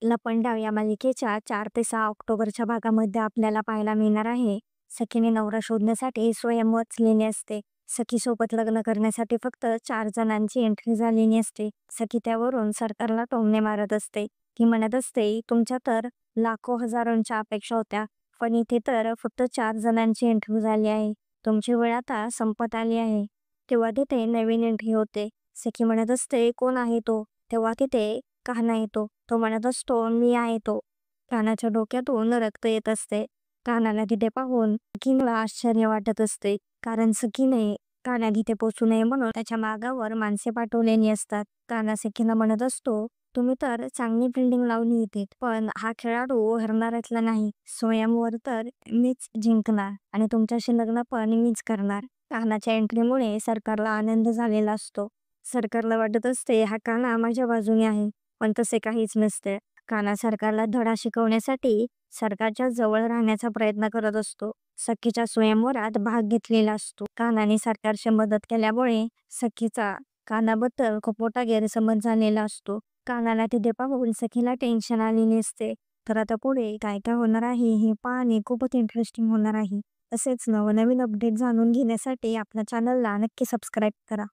लपंडाव या मालिकेच्या 4 ते 6 ऑक्टोबरच्या भागामध्ये आपल्याला पाहायला मिळणार आहे. सखीने नवरा शोधण्यासाठी स्वयंवर लिहिली असते. सखीसोबत लग्न करण्यासाठी फक्त 4 जणांची एंट्री झालेली असते. सखी त्यावरून सरकारला टोमणे मारत असते. ती म्हणत असते, तुमच्या तर लाखो हजारोंच्या अपेक्षा होत्या, पण इथे तर फक्त 4 जणांची एंट्री झाली आहे. तुमची वेळ आता संपत आली आहे. तेव्हा तिथे नवीन एंट्री होते. सखी म्हणत असते, कोण आहे तो? तेव्हा तिथे कान्हा येतो. तो म्हणत असतो, मी आहे तो. कान्हाच्या डोक्यातून रक्त येत असते. कान्हाला तिथे पाहून सखीला आश्चर्य वाटत असते, कारण सखीने कान्हा तिथे पोचू नये म्हणून त्याच्या मागावर माणसे पाठवलेली असतात. कान्हा सखीला म्हणत असतो, तुम्ही तर चांगली बिल्डिंग लावली होती, पण हा खेळाडू हरणाऱ्यातला नाही. स्वयंवर तर मीच जिंकणार आणि तुमच्याशी लग्न पण मीच करणार. कान्हाच्या एंट्रीमुळे सरकारला आनंद झालेला असतो. सरकारला वाटत असते, हा कान्हा माझ्या बाजूने आहे, पण तसे काहीच नसते. कान्हा सरकारला धडा शिकवण्यासाठी सरकारच्या जवळ राहण्याचा प्रयत्न करत असतो. सखीच्या स्वयंवरात भाग घेतलेला असतो. कान्हाने सरकारची मदत केल्यामुळे सखीचा कान्हाबद्दल खूप मोठा गैरसमज झालेला असतो. कान्हाला तिथे पाहून सखीला टेन्शन आलेली असते. तर आता पुढे काय काय होणार आहे हे पाहणे खूपच इंटरेस्टिंग होणार आहे. तसेच नवनवीन अपडेट जाणून घेण्यासाठी आपल्या चॅनलला नक्की सबस्क्राईब करा.